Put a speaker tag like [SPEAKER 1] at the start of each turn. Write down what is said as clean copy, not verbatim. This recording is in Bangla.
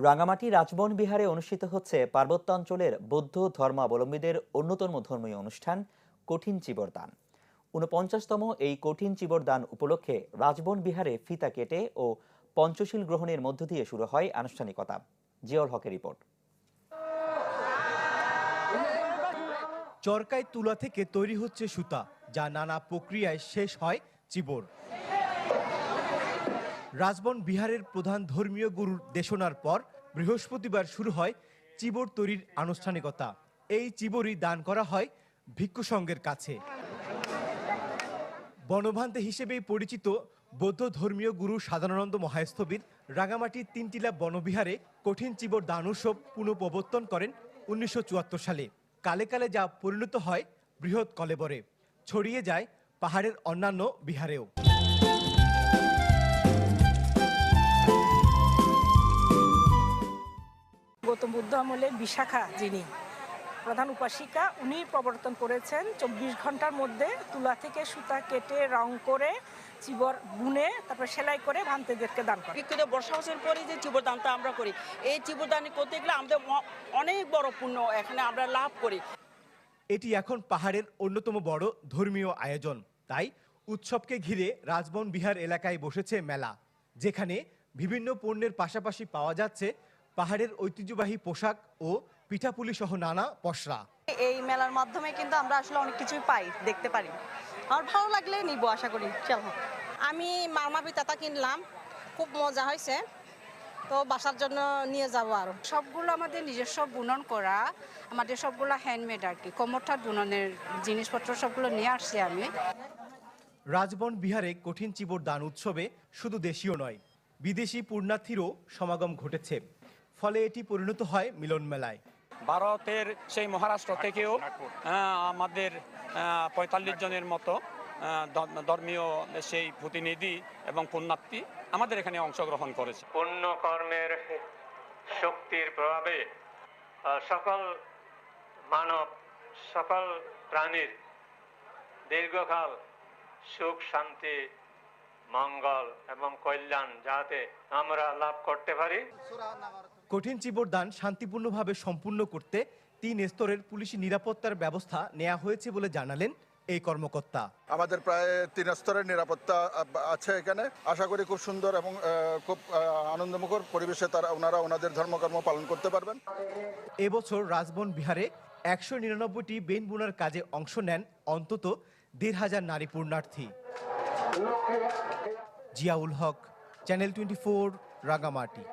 [SPEAKER 1] রাঙামাটি রাজবন বিহারে অনুষ্ঠিত হচ্ছে পার্বত্যাঞ্চলের বৌদ্ধ ধর্মাবলম্বীদের অন্যতম ধর্মীয় অনুষ্ঠান কঠিন চিবর দান। ৪৯তম এই কঠিন চিবর দান উপলক্ষে রাজবন বিহারে ফিতা কেটে ও পঞ্চশীল গ্রহণের মধ্য দিয়ে শুরু হয় আনুষ্ঠানিকতা। জিয়াউল হকের রিপোর্ট।
[SPEAKER 2] চরকায় তুলা থেকে তৈরি হচ্ছে সুতা, যা নানা প্রক্রিয়ায় শেষ হয় চিবর। রাজবন বিহারের প্রধান ধর্মীয় গুরুর দেশনার পর বৃহস্পতিবার শুরু হয় চিবর তৈরির আনুষ্ঠানিকতা। এই চিবরই দান করা হয় ভিক্ষু সংঘের কাছে। বনভান্তে হিসেবেই পরিচিত বৌদ্ধ ধর্মীয় গুরু সাধারণানন্দ মহাস্থবির রাঙামাটির তিনটিলা বনবিহারে কঠিন চিবর দান উৎসব পুনঃপ্রবর্তন করেন ১৯৭৪ সালে। কালে কালে যা পরিণত হয় বৃহৎ কলেবরে, ছড়িয়ে যায় পাহাড়ের অন্যান্য বিহারেও।
[SPEAKER 3] গৌতম বুদ্ধ আমলে বিশাখা, যিনি প্রধান উপাসিকা, উনি প্রবর্তন করেছেন ২৪ ঘন্টার মধ্যে তুলা থেকে সুতা কেটে রং করে চিবর বুনে তারপর সেলাই করে ভান্তেদেরকে দান করে।
[SPEAKER 4] ভিক্ষুদের বর্ষাবসের পরে যে চিবর দানটা আমরা করি, এই চিবর দান করতে গেলে আমাদের অনেক বড় পুণ্য এখানে আমরা লাভ করি।
[SPEAKER 2] এটি এখন পাহাড়ের অন্যতম বড় ধর্মীয় আয়োজন। তাই উৎসবকে ঘিরে রাজবন বিহার এলাকায় বসেছে মেলা, যেখানে বিভিন্ন পণ্যের পাশাপাশি পাওয়া যাচ্ছে পাহাড়ের ঐতিহ্যবাহী পোশাক ও পিঠাপুলি সহ নানা পসরা।
[SPEAKER 5] এই মেলার মাধ্যমে কিন্তু আমরা আসলে অনেক কিছুই পাই, দেখতে পারি। আমার ভালো লাগলে নিব, আশা করি। চলো,
[SPEAKER 6] আমি মারমা পিঠাটা কিনলাম, খুব মজা হয়েছে, তো বাসার জন্য নিয়ে যাবো। আরো
[SPEAKER 7] সবগুলো আমাদের নিজস্ব বুনন করা, আমাদের সবগুলো হ্যান্ডমেড আর কি, কোমরঠাট বুননের জিনিসপত্র সবগুলো নিয়ে আসছি আমি।
[SPEAKER 2] রাজবন বিহারে কঠিন চিবর দান উৎসবে শুধু দেশীয় নয়, বিদেশি পুণ্যার্থীরও সমাগম ঘটেছে। ফলে এটি পরিণত হয় মিলন মেলায়।
[SPEAKER 8] ভারতের সেই মহারাষ্ট্র থেকেও আমাদের ৪৫ জনের মতো ধর্মীয় সেই প্রতিনিধি এবং পুণ্যার্থী আমাদের এখানে অংশগ্রহণ করেছে।
[SPEAKER 9] পুণ্য কর্মের শক্তির প্রভাবে সকল মানব, সকল প্রাণীর দীর্ঘকাল সুখ, শান্তি, মঙ্গল এবং কল্যাণ যাতে আমরা লাভ করতে পারি।
[SPEAKER 2] কঠিন চিবর দান শান্তিপূর্ণভাবে সম্পূর্ণ করতে ৩ স্তরের পুলিশি নিরাপত্তার ব্যবস্থা নেওয়া হয়েছে বলে জানালেন এই কর্মকর্তা।
[SPEAKER 10] আমাদের প্রায় ৩ স্তরের নিরাপত্তা আছে এখানে। আশা করি খুব সুন্দর এবং খুব আনন্দমুখর পরিবেশে ওনারা ওনাদের ধর্মকর্ম পালন করতে পারবেন।
[SPEAKER 2] এবছর রাজবন বিহারে ১৯৯টি বেন বুনার কাজে অংশ নেন অন্তত ১,৫০০ নারী পুণ্যার্থী। জিয়াউল হক, চ্যানেল 24, রাঙামাটি।